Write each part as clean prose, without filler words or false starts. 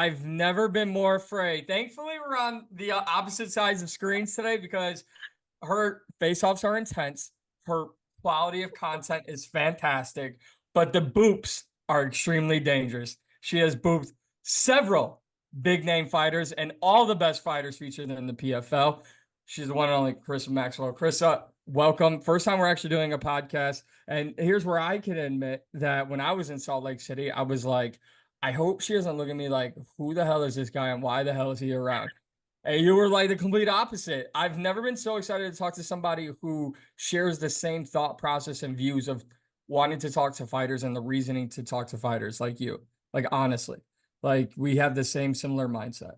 I've never been more afraid. Thankfully, we're on the opposite sides of screens today because her face-offs are intense. Her quality of content is fantastic, but the boops are extremely dangerous. She has booped several big name fighters and all the best fighters featured in the PFL. She's the one and only Karisa Maxwell. Karisa, welcome. First time we're actually doing a podcast. And here's where I can admit that when I was in Salt Lake City, I was like, I hope she doesn't look at me like, who the hell is this guy and why the hell is he around? Hey, you were like the complete opposite. I've never been so excited to talk to somebody who shares the same thought process and views of wanting to talk to fighters and the reasoning to talk to fighters like you. Like, honestly, like we have the same similar mindset.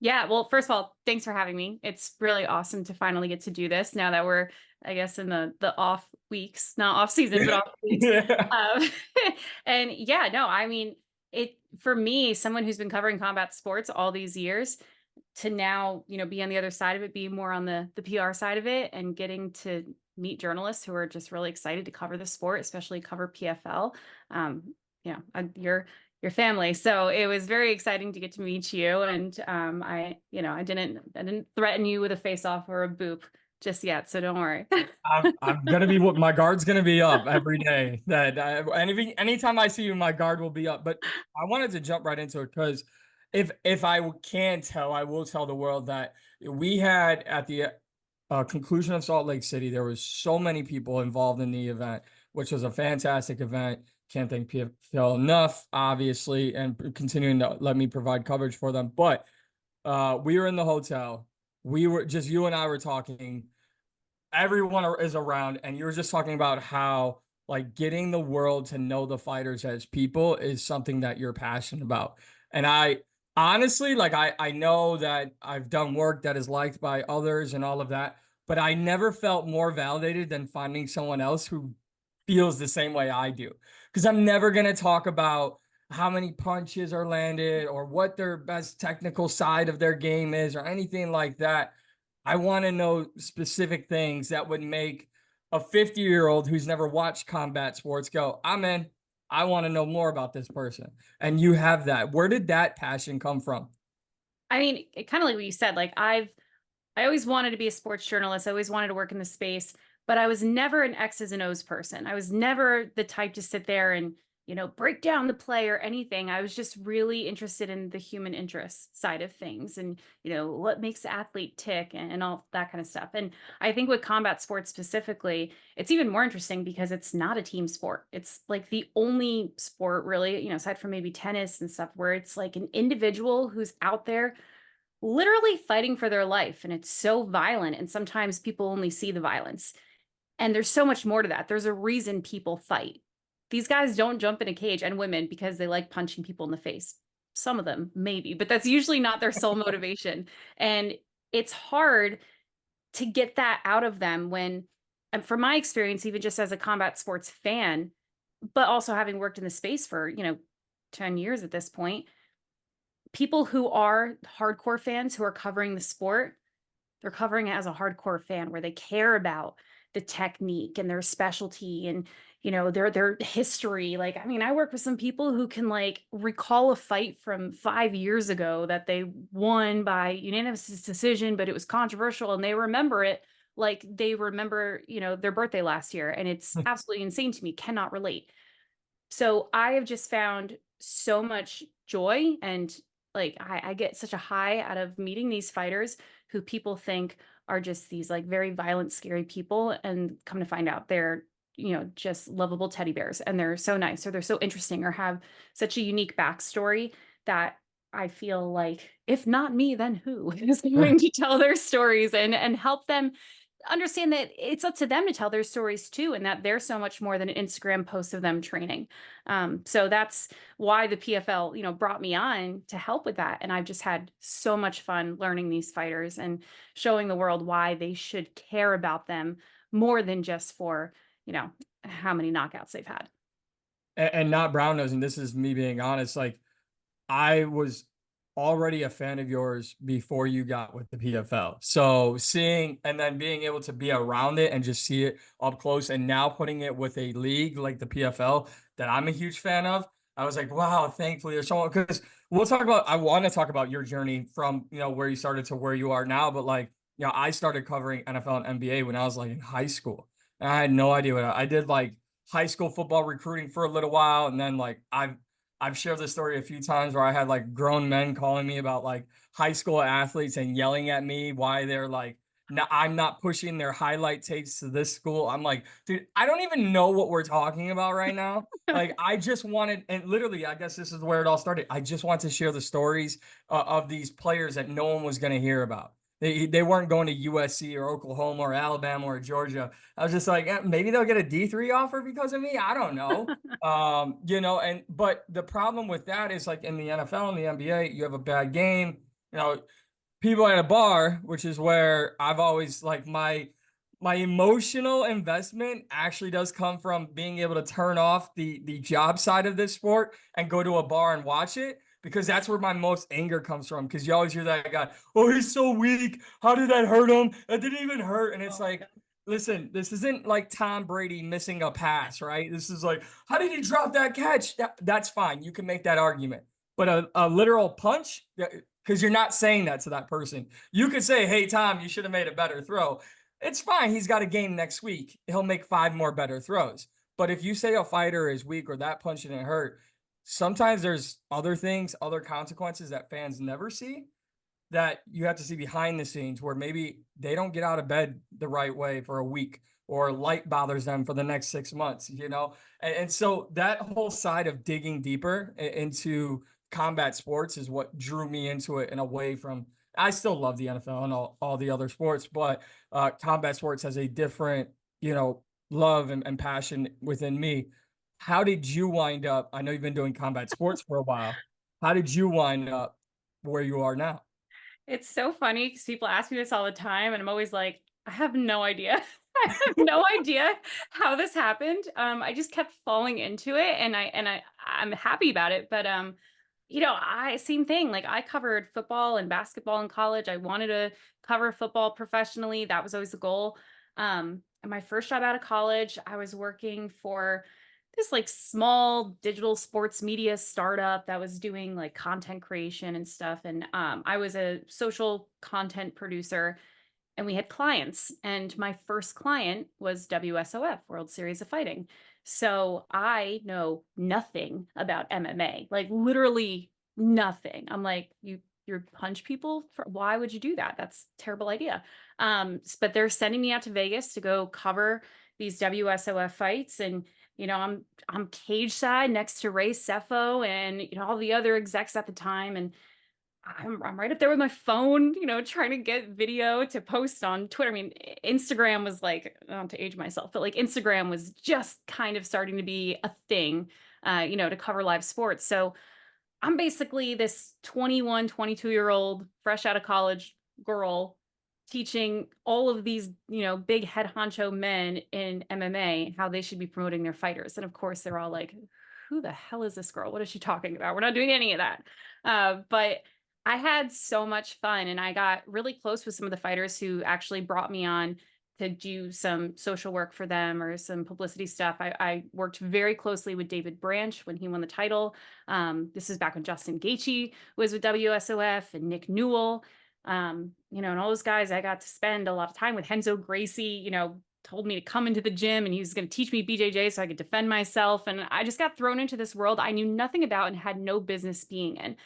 Yeah, well, first of all, thanks for having me. It's really awesome to finally get to do this now that we're, I guess, in the off weeks, not off season, but off weeks. Yeah. Um, and yeah, no, I mean, it for me, someone who's been covering combat sports all these years, to now, be on the other side of it, be more on the PR side of it, and getting to meet journalists who are just really excited to cover the sport, especially cover PFL. Your family. So it was very exciting to get to meet you. And I didn't threaten you with a face off or a boop just yet. So don't worry. I'm gonna be what my guard's gonna be up every day. Anytime I see you, my guard will be up. But I wanted to jump right into it because if I can tell, I will tell the world that we had at the conclusion of Salt Lake City, there was so many people involved in the event, which was a fantastic event. Can't thank PFL enough, obviously, and continuing to let me provide coverage for them. But we were in the hotel. We were just you and I were talking, everyone is around, and you were just talking about how like getting the world to know the fighters as people is something that you're passionate about. And I honestly, like, I know that I've done work that is liked by others and all of that, but I never felt more validated than finding someone else who feels the same way I do. Because I'm never going to talk about how many punches are landed or what their best technical side of their game is or anything like that. I want to know specific things that would make a 50-year-old who's never watched combat sports go, I'm in. I want to know more about this person. And you have that. Where did that passion come from? I mean, kind of like what you said, like I always wanted to be a sports journalist. I always wanted to work in the space, but I was never an X's and O's person. I was never the type to sit there and, break down the play or anything. I was just really interested in the human interest side of things and, what makes the athlete tick and all that kind of stuff. And I think with combat sports specifically, it's even more interesting because it's not a team sport. It's like the only sport really, aside from maybe tennis and stuff, where it's like an individual who's out there literally fighting for their life. And it's so violent. And sometimes people only see the violence. And there's so much more to that. There's a reason people fight. These guys don't jump in a cage, and women, because they like punching people in the face. Some of them, maybe, but that's usually not their sole motivation. And it's hard to get that out of them when, and from my experience, even just as a combat sports fan, but also having worked in the space for, 10 years at this point, people who are hardcore fans who are covering the sport, they're covering it as a hardcore fan where they care about the technique and their specialty and their history. Like, I mean, I work with some people who can like recall a fight from 5 years ago that they won by unanimous decision, but it was controversial, and they remember it like they remember their birthday last year, and it's absolutely insane to me. Cannot relate. So I have just found so much joy, and like I get such a high out of meeting these fighters who people think are just these like very violent, scary people, and come to find out they're, just lovable teddy bears, and they're so nice, or they're so interesting, or have such a unique backstory that I feel like, if not me, then who is going to tell their stories and help them understand that it's up to them to tell their stories too, and that they're so much more than an Instagram post of them training. So that's why the PFL, brought me on to help with that. And I've just had so much fun learning these fighters and showing the world why they should care about them more than just for, how many knockouts they've had. And not brown nosing. This is me being honest. Like, I was already a fan of yours before you got with the PFL. So seeing and then being able to be around it and just see it up close, and now putting it with a league like the PFL that I'm a huge fan of, I was like, wow, thankfully there's someone, because I want to talk about your journey from, where you started to where you are now. But like, I started covering NFL and NBA when I was like in high school. And I had no idea I did like high school football recruiting for a little while. And then like I've shared this story a few times where I had like grown men calling me about like high school athletes and yelling at me why they're like, no, I'm not pushing their highlight tapes to this school. I'm like, dude, I don't even know what we're talking about right now. Like, I just wanted, and literally, I guess this is where it all started. I just wanted to share the stories of these players that no one was going to hear about. They weren't going to USC or Oklahoma or Alabama or Georgia. I was just like, maybe they'll get a D3 offer because of me. I don't know. But the problem with that is like in the NFL and the NBA, you have a bad game, people at a bar, which is where I've always like my emotional investment actually does come from being able to turn off the job side of this sport and go to a bar and watch it, because that's where my most anger comes from, because you always hear that guy, oh, he's so weak, how did that hurt him, that didn't even hurt. And it's Oh my like, God. listen, this isn't like Tom Brady missing a pass, right? This is like, how did he drop that catch? That's fine, you can make that argument. But a literal punch, because you're not saying that to that person. You could say, hey, Tom, you should have made a better throw. It's fine. He's got a game next week. He'll make 5 more better throws. But if you say a fighter is weak or that punch didn't hurt, sometimes there's other things, other consequences that fans never see, that you have to see behind the scenes, where maybe they don't get out of bed the right way for a week, or light bothers them for the next 6 months. And so that whole side of digging deeper into combat sports is what drew me into it and away from. I still love the NFL and all the other sports, but combat sports has a different, you know, love and passion within me. How did you wind up? I know you've been doing combat sports for a while. How did you wind up where you are now? It's so funny because people ask me this all the time, and I'm always like, I have no idea. I have no idea how this happened. I just kept falling into it, and I'm happy about it. But I same thing. Like I covered football and basketball in college. I wanted to cover football professionally. That was always the goal. And my first job out of college, I was working for this like small digital sports media startup that was doing like content creation and stuff. And I was a social content producer, and we had clients. And my first client was WSOF, World Series of Fighting. So I know nothing about MMA, like literally nothing. I'm like, you punch people for, why would you do that? That's a terrible idea. But they're sending me out to Vegas to go cover these WSOF fights. And I'm cage side next to Ray Sefo and all the other execs at the time. And I'm right up there with my phone, trying to get video to post on Twitter. I mean, Instagram was like, not to age myself, but like Instagram was just kind of starting to be a thing, to cover live sports. So I'm basically this 21, 22-year-old, fresh out of college girl teaching all of these, big head honcho men in MMA how they should be promoting their fighters. And of course, they're all like, who the hell is this girl? What is she talking about? We're not doing any of that. But I had so much fun, and I got really close with some of the fighters who actually brought me on to do some social work for them or some publicity stuff. I worked very closely with David Branch when he won the title. This is back when Justin Gaethje was with WSOF, and Nick Newell. And all those guys I got to spend a lot of time with. Renzo Gracie, told me to come into the gym, and he was going to teach me BJJ so I could defend myself. And I just got thrown into this world I knew nothing about and had no business being in.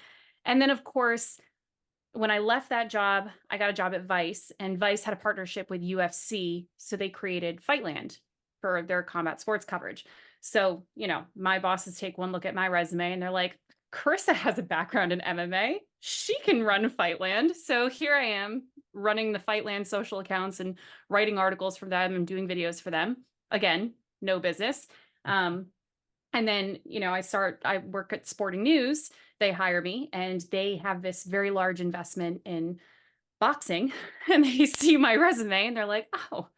And then, of course, when I left that job, I got a job at Vice, and Vice had a partnership with UFC. So they created Fightland for their combat sports coverage. So, my bosses take one look at my resume and they're like, Karisa has a background in MMA. She can run Fightland. So here I am running the Fightland social accounts and writing articles for them and doing videos for them. Again, no business. And then, I work at Sporting News. They hire me, and they have this very large investment in boxing. And they see my resume and they're like, oh,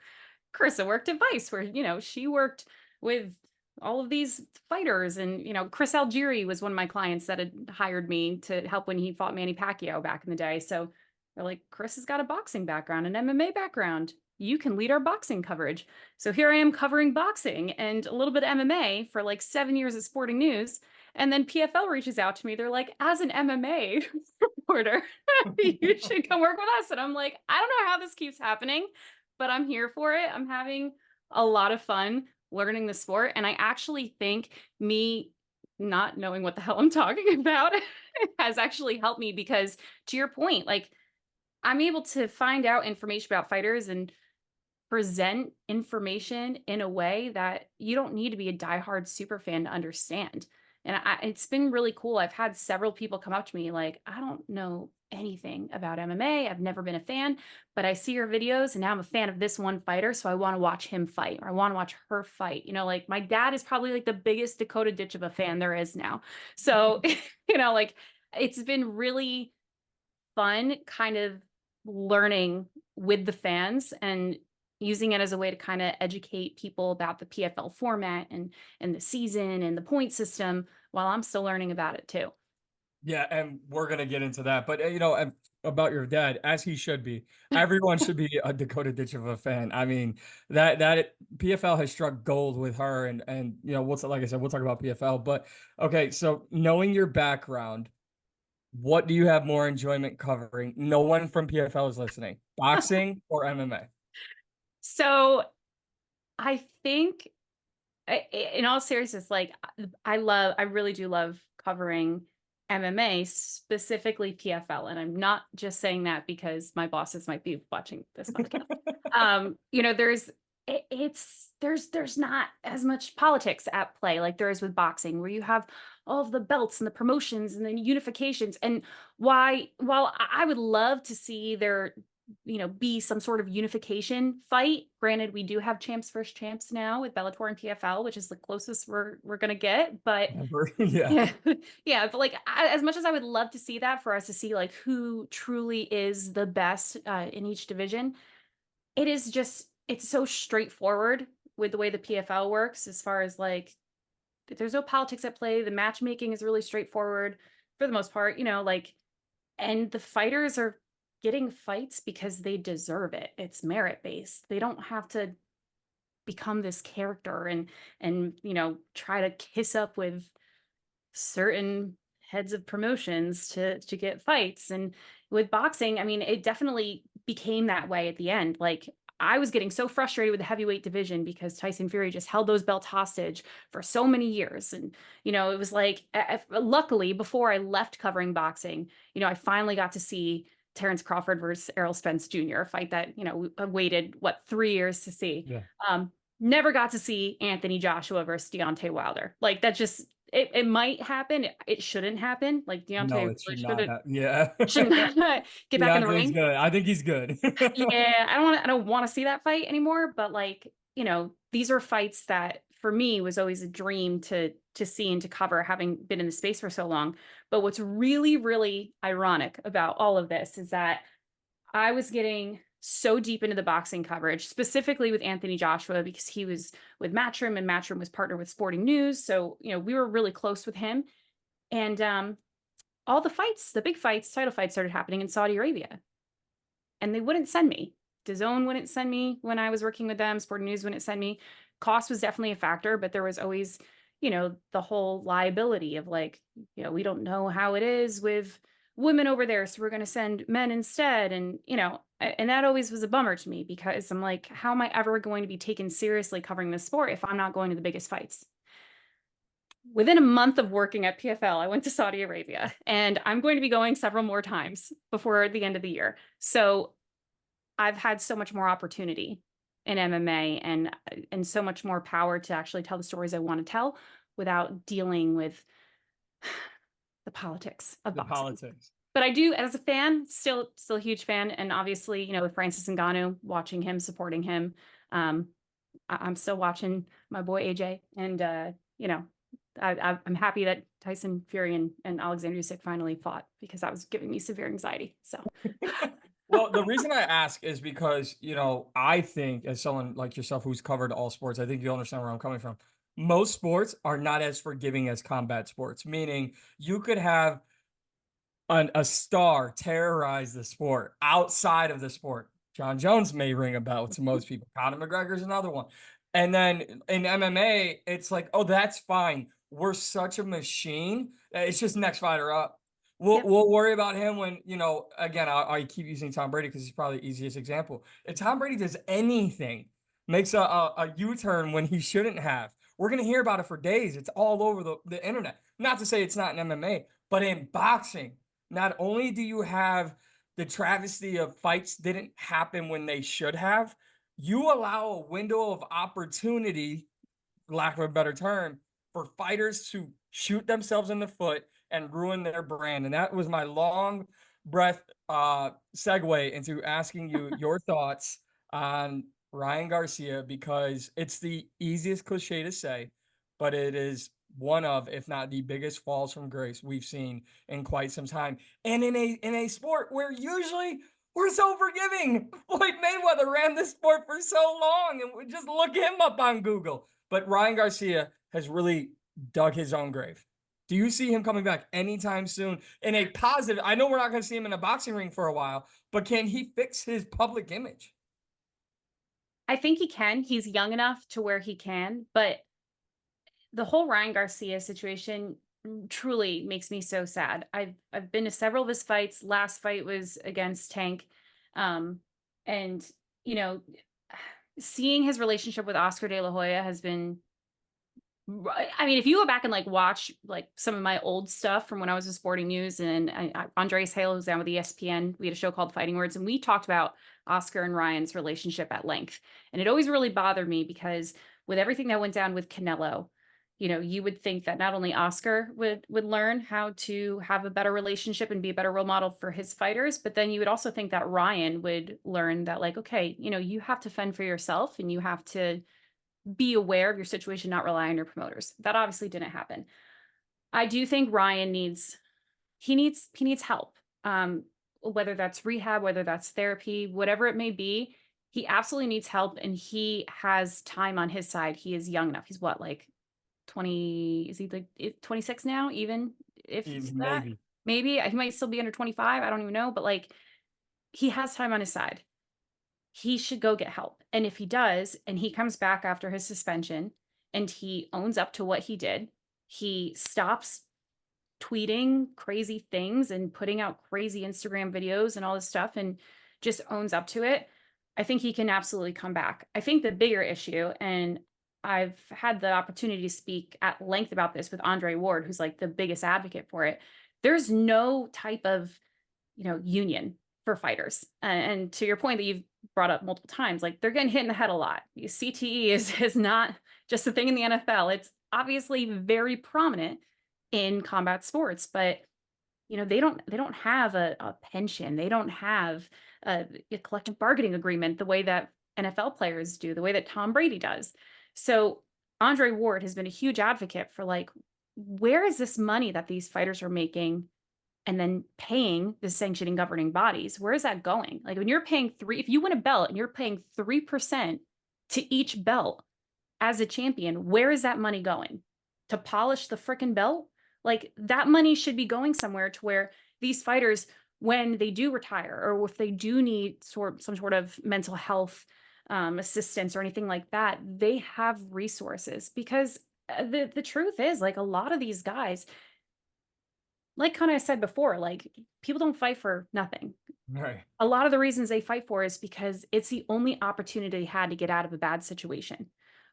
Karisa worked at Vice, where, she worked with all of these fighters. And, Chris Algieri was one of my clients that had hired me to help when he fought Manny Pacquiao back in the day. So they're like, Chris has got a boxing background, an MMA background. You can lead our boxing coverage. So here I am covering boxing and a little bit of MMA for like 7 years at Sporting News. And then PFL reaches out to me. They're like, as an MMA reporter, you should come work with us. And I'm like, I don't know how this keeps happening, but I'm here for it. I'm having a lot of fun learning the sport. And I actually think me not knowing what the hell I'm talking about has actually helped me because, to your point, like, I'm able to find out information about fighters and present information in a way that you don't need to be a diehard super fan to understand. And it's been really cool. I've had several people come up to me like, I don't know anything about MMA. I've never been a fan, but I see your videos and now I'm a fan of this one fighter. So I want to watch him fight or I want to watch her fight. You know, like my dad is probably like the biggest Dakota Ditch of a fan there is now. So, like it's been really fun kind of learning with the fans and using it as a way to kind of educate people about the PFL format and the season and the point system while I'm still learning about it too. Yeah, and we're gonna get into that. But about your dad, as he should be. Everyone should be a Dakota Ditch of a fan. I mean, that PFL has struck gold with her, and like I said, we'll talk about PFL. But okay, so knowing your background, what do you have more enjoyment covering? No one from PFL is listening. Boxing or MMA? So I think in all seriousness, like I really do love covering MMA, specifically PFL. And I'm not just saying that because my bosses might be watching this podcast. There's there's not as much politics at play like there is with boxing, where you have all of the belts and the promotions and then unifications. And while I would love to see there be some sort of unification fight. Granted, we do have champs versus champs now with Bellator and PFL, which is the closest we're gonna get. But Never. Yeah. yeah, yeah. But like, as much as I would love to see that for us to see like who truly is the best in each division, it's so straightforward with the way the PFL works. As far as like, there's no politics at play. The matchmaking is really straightforward for the most part. And the fighters are getting fights because they deserve it. It's merit based. They don't have to become this character and try to kiss up with certain heads of promotions to get fights. And with boxing, I mean, it definitely became that way at the end. Like I was getting so frustrated with the heavyweight division because Tyson Fury just held those belts hostage for so many years. And, it was like, luckily, before I left covering boxing, I finally got to see Terrence Crawford versus Errol Spence Jr., a fight that, I waited, 3 years to see. Yeah. Never got to see Anthony Joshua versus Deontay Wilder. Like that just, it might happen. It shouldn't happen. Like No, Deontay it should not really have. Yeah. shouldn't get back in the Deontay's ring. good. I think he's good. Yeah, I don't want to see that fight anymore, but like, these are fights that for me was always a dream to see and to cover, having been in the space for so long. But what's really, really ironic about all of this is that I was getting so deep into the boxing coverage, specifically with Anthony Joshua, because he was with Matchroom and Matchroom was partnered with Sporting News. So, we were really close with him. And all the fights, the big fights, title fights started happening in Saudi Arabia. And they wouldn't send me. DAZN wouldn't send me when I was working with them. Sporting News wouldn't send me. Cost was definitely a factor, but there was always, the whole liability of like, we don't know how it is with women over there, so we're going to send men instead. And, and that always was a bummer to me because I'm like, how am I ever going to be taken seriously covering this sport if I'm not going to the biggest fights? Within a month of working at PFL, I went to Saudi Arabia and I'm going to be going several more times before the end of the year. So I've had so much more opportunity in MMA and so much more power to actually tell the stories I want to tell without dealing with the politics of The boxing. politics. But I do, as a fan, still a huge fan. And obviously, with Francis Ngannou, watching him, supporting him. I'm still watching my boy AJ. And, I'm happy that Tyson Fury and Alexander Usyk finally fought because that was giving me severe anxiety. So, Well, the reason I ask is because, I think as someone like yourself who's covered all sports, I think you understand where I'm coming from. Most sports are not as forgiving as combat sports, meaning you could have a star terrorize the sport outside of the sport. John Jones may ring a bell to most people. Conor McGregor's another one. And then in MMA, it's like, oh, that's fine. we're such a machine. It's just next fighter up. We'll Yep. we'll worry about him when, again, I keep using Tom Brady because he's probably the easiest example. If Tom Brady does anything, makes a U-turn when he shouldn't have, we're gonna hear about it for days. It's all over the internet. Not to say it's not in MMA, but in boxing, not only do you have the travesty of fights didn't happen when they should have, you allow a window of opportunity, lack of a better term, for fighters to shoot themselves in the foot and ruin their brand. And that was my long breath segue into asking you your thoughts on Ryan Garcia, because it's the easiest cliche to say, but it is one of, if not the biggest falls from grace we've seen in quite some time. And in a sport where usually we're so forgiving. Floyd Mayweather ran this sport for so long, and we just look him up on Google. But Ryan Garcia has really dug his own grave. Do you see him coming back anytime soon in a positive? I know we're not going to see him in a boxing ring for a while, but can he fix his public image? I think he can. He's young enough to where he can, but the whole Ryan Garcia situation truly makes me so sad. I've been to several of his fights. Last fight was against Tank. Um, and you know, seeing his relationship with Oscar De La Hoya has been I mean, if you go back and like watch like some of my old stuff from when I was in sporting news, and Andreas Hale was down with ESPN, we had a show called Fighting Words, and we talked about Oscar and Ryan's relationship at length. And it always really bothered me because with everything that went down with Canelo, you would think that not only Oscar would learn how to have a better relationship and be a better role model for his fighters, but then you would also think that Ryan would learn that, like, okay, you have to fend for yourself and you have to be aware of your situation, not rely on your promoters. That obviously didn't happen. I do think Ryan needs help. Whether that's rehab, whether that's therapy, whatever it may be, he absolutely needs help, and he has time on his side. He is young enough. He's what, like 20, is he like 26 now, even if that? Maybe. Maybe he might still be under 25. I don't even know, but like he has time on his side. He should go get help. And if he does, and he comes back after his suspension and he owns up to what he did, he stops tweeting crazy things and putting out crazy Instagram videos and all this stuff and just owns up to it, I think he can absolutely come back. I think the bigger issue, and I've had the opportunity to speak at length about this with Andre Ward, who's like the biggest advocate for it. There's no type of, union for fighters. And to your point that you've brought up multiple times, like they're getting hit in the head a lot. CTE is not just a thing in the NFL. It's obviously very prominent in combat sports, but they don't have a pension. They don't have a collective bargaining agreement the way that NFL players do, the way that Tom Brady does. So Andre Ward has been a huge advocate for, like, where is this money that these fighters are making and then paying the sanctioning governing bodies? Where is that going? Like, when you're paying if you win a belt and you're paying 3% to each belt as a champion, where is that money going? To polish the frickin' belt? Like, that money should be going somewhere to where these fighters, when they do retire, or if they do need some sort of mental health assistance or anything like that, they have resources. Because the truth is, like, a lot of these guys, like kind of I said before, like, people don't fight for nothing. Right. A lot of the reasons they fight for is because it's the only opportunity they had to get out of a bad situation,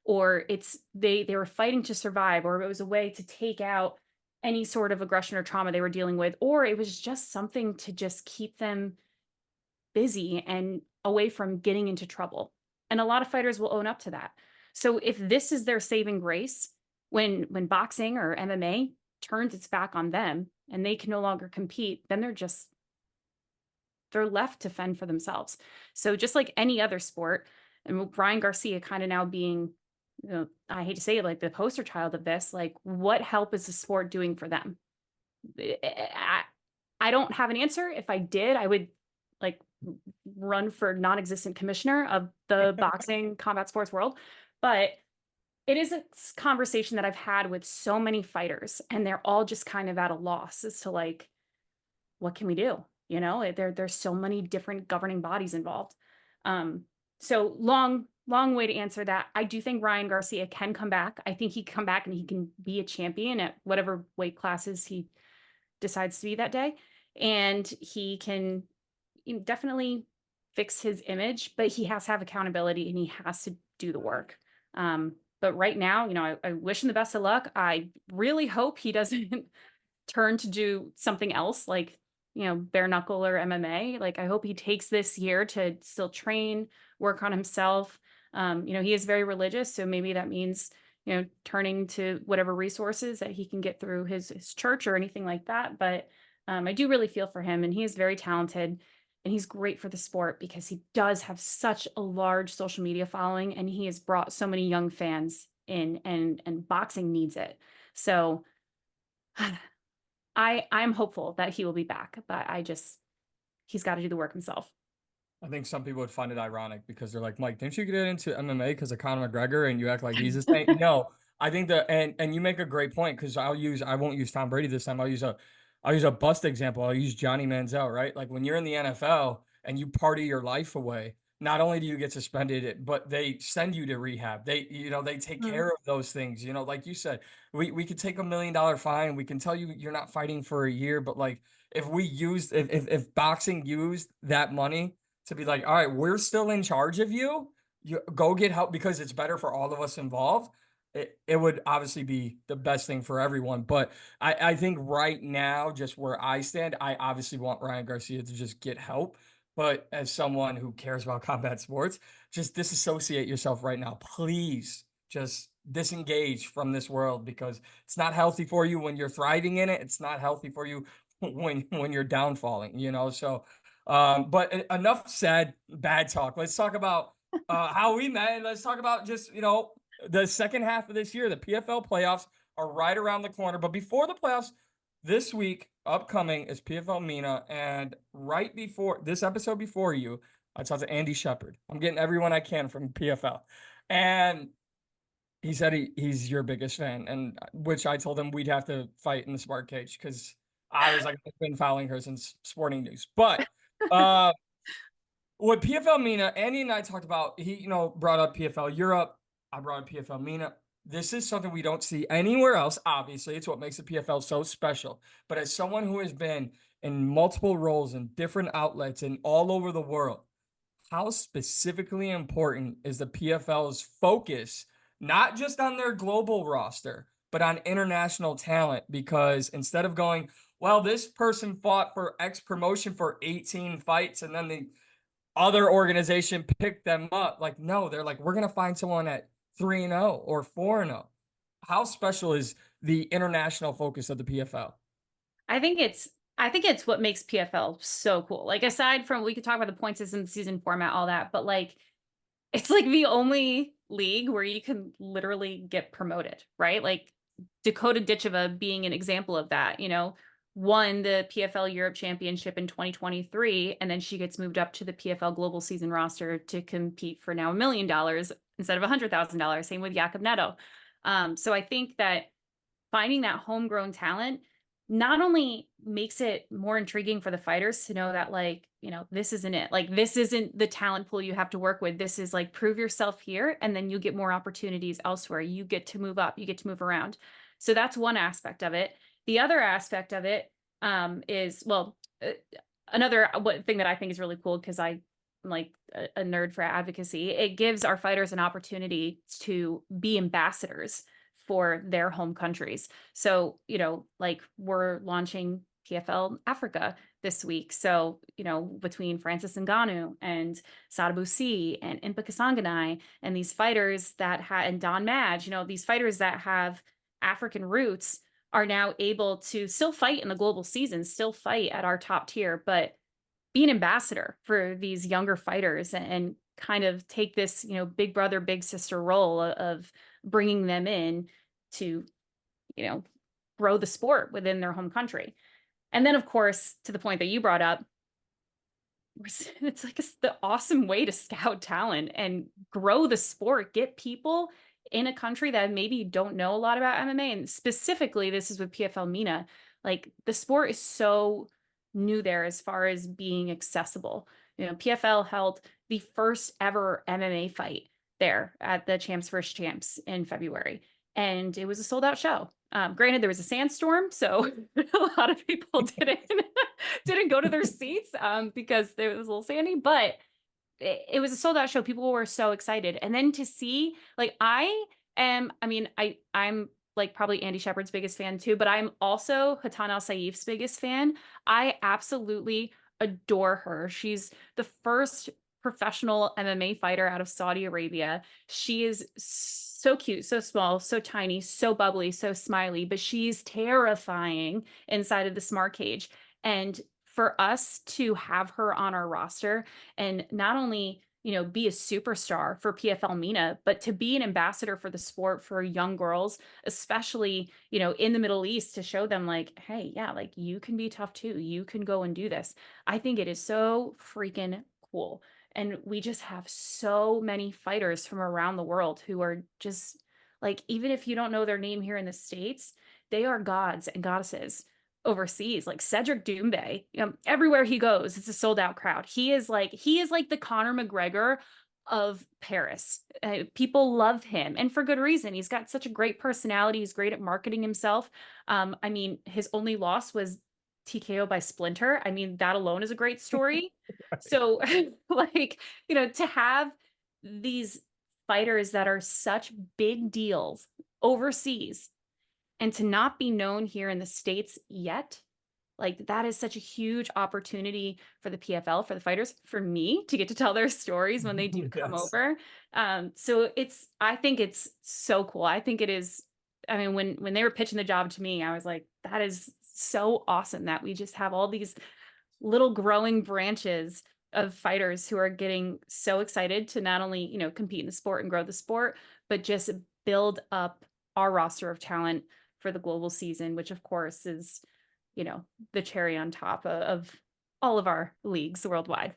or it's they were fighting to survive, or it was a way to take out any sort of aggression or trauma they were dealing with, or it was just something to just keep them busy and away from getting into trouble. And a lot of fighters will own up to that. So if this is their saving grace, when boxing or MMA turns its back on them and they can no longer compete, then they're left to fend for themselves. So just like any other sport, and with Ryan Garcia kind of now being, I hate to say it, like the poster child of this, like, what help is the sport doing for them? I don't have an answer. If I did, I would, like, run for non-existent commissioner of the boxing combat sports world. But it is a conversation that I've had with so many fighters, and they're all just kind of at a loss as to, like, what can we do? There's so many different governing bodies involved. So long long way to answer that. I do think Ryan Garcia can come back. I think he can come back and he can be a champion at whatever weight classes he decides to be that day. And he can, definitely fix his image, but he has to have accountability and he has to do the work. But right now, I wish him the best of luck. I really hope he doesn't turn to do something else like, bare knuckle or MMA. Like, I hope he takes this year to still train, work on himself. He is very religious, so maybe that means, turning to whatever resources that he can get through his church or anything like that. But I do really feel for him, and he is very talented and he's great for the sport because he does have such a large social media following and he has brought so many young fans in, and boxing needs it. So I'm hopeful that he will be back, but he's got to do the work himself. I think some people would find it ironic because they're like, Mike, didn't you get into MMA because of Conor McGregor and you act like he's the same? No, I think that, and you make a great point because I won't use Tom Brady this time. I'll use a bust example. I'll use Johnny Manziel, right? Like when you're in the NFL and you party your life away, not only do you get suspended, but they send you to rehab. They take Mm. care of those things. Like you said, we could take $1 million fine. We can tell you you're not fighting for a year, but like if boxing used that money to be like, all right, we're still in charge of you. You go get help because it's better for all of us involved. It would obviously be the best thing for everyone. But I think right now, just where I stand, I obviously want Ryan Garcia to just get help. But as someone who cares about combat sports, just disassociate yourself right now. Please just disengage from this world because it's not healthy for you when you're thriving in it. It's not healthy for you when you're downfalling. So but enough said, bad talk. Let's talk about how we met. And let's talk about just, the second half of this year. The PFL playoffs are right around the corner. But before the playoffs, this week, upcoming is PFL Mina. And right before this episode, before you, I talked to Andy Shepard. I'm getting everyone I can from PFL. And he said he's your biggest fan, and which I told him we'd have to fight in the smart cage because I was like, I've been following her since Sporting News. But uh, what PFL Mina, Andy and I talked about, he, brought up PFL Europe. I brought up PFL Mina. This is something we don't see anywhere else. Obviously, it's what makes the PFL so special. But as someone who has been in multiple roles in different outlets and all over the world, how specifically important is the PFL's focus, not just on their global roster, but on international talent? Because instead of going, well, this person fought for X promotion for 18 fights and then the other organization picked them up. Like, no, they're like, we're going to find someone at 3-0 or 4-0. How special is the international focus of the PFL? I think it's what makes PFL so cool. Like, aside from, we could talk about the point system, season format, all that, but like it's like the only league where you can literally get promoted, right? Like Dakota Ditcheva being an example of that, won the PFL Europe Championship in 2023, and then she gets moved up to the PFL Global Season roster to compete for now $1 million instead of $100,000. Same with Jakob Netto. So I think that finding that homegrown talent not only makes it more intriguing for the fighters to know that, like, this isn't it. Like, this isn't the talent pool you have to work with. This is like, prove yourself here, and then you get more opportunities elsewhere. You get to move up, you get to move around. So that's one aspect of it. The other aspect of it is, well, another thing that I think is really cool, because I'm like a nerd for advocacy. It gives our fighters an opportunity to be ambassadors for their home countries. So, like, we're launching PFL Africa this week. So, between Francis Ngannou and Sadabusi and Impa Kasanganai and these fighters that had, and Don Madge, these fighters that have African roots are now able to still fight in the global season, still fight at our top tier, but be an ambassador for these younger fighters and kind of take this, big brother, big sister role of bringing them in to, you know, grow the sport within their home country. And then, of course, to the point that you brought up, it's like the awesome way to scout talent and grow the sport, get people in a country that maybe don't know a lot about MMA. And specifically, this is with PFL Mina. Like, the sport is so new there as far as being accessible. PFL held the first ever MMA fight there at the Champs vs. Champs in February, and it was a sold out show. Granted, there was a sandstorm, so a lot of people didn't go to their seats because it was a little sandy, but it was a sold out show. People were so excited. And then to see, like, I'm like probably Andy Shepherd's biggest fan too, but I'm also Hatan Al Saif's biggest fan. I absolutely adore her. She's the first professional MMA fighter out of Saudi Arabia. She is so cute, so small, so tiny, so bubbly, so smiley, but she's terrifying inside of the smart cage. And for us to have her on our roster and not only, be a superstar for PFL MENA, but to be an ambassador for the sport for young girls, especially, in the Middle East, to show them like, hey, yeah, like you can be tough too. You can go and do this. I think it is so freaking cool. And we just have so many fighters from around the world who are just like, even if you don't know their name here in the States, they are gods and goddesses overseas. Like Cedric Doumbé, everywhere he goes, it's a sold out crowd. He is like the Conor McGregor of Paris. People love him, and for good reason. He's got such a great personality. He's great at marketing himself. His only loss was TKO by Splinter. I mean, that alone is a great story. So, like, to have these fighters that are such big deals overseas and to not be known here in the States yet, like that is such a huge opportunity for the PFL, for the fighters, for me to get to tell their stories when they do come Yes. over. So I think it's so cool. I think it is. I mean, when they were pitching the job to me, I was like, that is so awesome that we just have all these little growing branches of fighters who are getting so excited to not only, compete in the sport and grow the sport, but just build up our roster of talent for the global season, which of course is, the cherry on top of all of our leagues worldwide.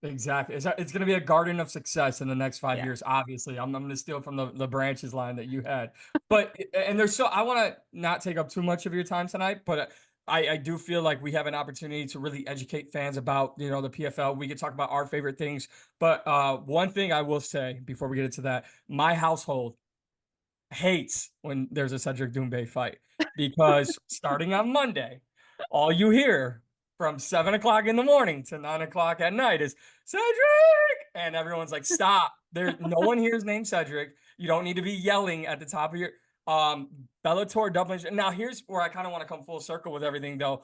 Exactly. It's going to be a garden of success in the next 5 Yeah. years. Obviously, I'm going to steal from the branches line that you had, but and I want to not take up too much of your time tonight, but I do feel like we have an opportunity to really educate fans about, the PFL. We could talk about our favorite things, but one thing I will say before we get into that, my household hates when there's a Cedric Doumbé fight because starting on Monday, all you hear from 7 o'clock in the morning to 9 o'clock at night is Cedric, and everyone's like, "Stop!" There, no one here is named Cedric. You don't need to be yelling at the top of your Bellator Dublin. Now, here's where I kind of want to come full circle with everything, though.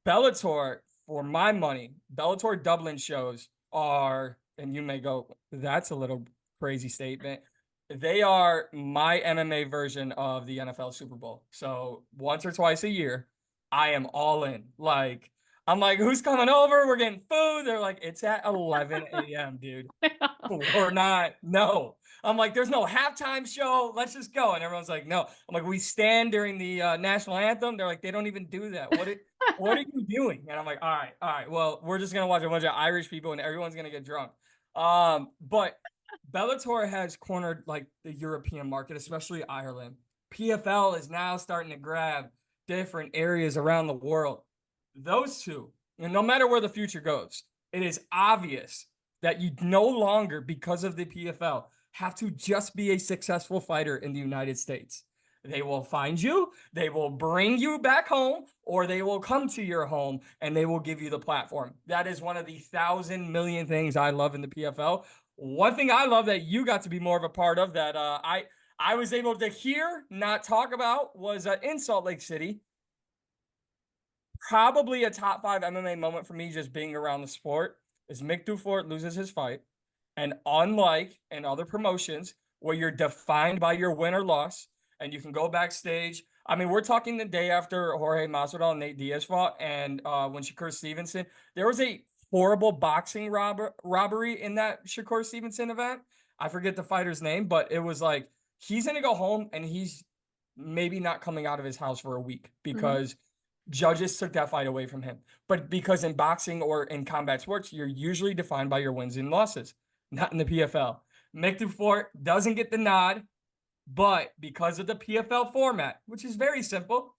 Bellator, for my money, Bellator Dublin shows are, and you may go, "That's a little crazy statement." They are my MMA version of the NFL Super Bowl. So once or twice a year, I am all in. Like, I'm like, who's coming over? We're getting food. They're like, it's at 11 a.m., dude. We're not. No. I'm like, there's no halftime show. Let's just go. And everyone's like, no. I'm like, we stand during the national anthem. They're like, they don't even do that. What are you doing? And I'm like, all right. Well, we're just gonna watch a bunch of Irish people, and everyone's gonna get drunk. But Bellator has cornered like the European market, especially Ireland. PFL is now starting to grab different areas around the world. Those two, and no matter where the future goes, it is obvious that you no longer, because of the PFL, have to just be a successful fighter in the United States. They will find you, they will bring you back home, or they will come to your home and they will give you the platform. That is one of the 1,000,000,000 things I love in the PFL. One thing I love that you got to be more of a part of that I was able to hear, not talk about, was in Salt Lake City. Probably a top 5 MMA moment for me just being around the sport is Mick Dufort loses his fight. And unlike in other promotions where you're defined by your win or loss and you can go backstage. I mean, we're talking the day after Jorge Masvidal and Nate Diaz fought, and when Shakur Stevenson, there was a horrible boxing robbery in that Shakur Stevenson event. I forget the fighter's name, but it was like he's going to go home and he's maybe not coming out of his house for a week because judges took that fight away from him. But because in boxing or in combat sports, you're usually defined by your wins and losses, not in the PFL. Mick Dufort doesn't get the nod, but because of the PFL format, which is very simple,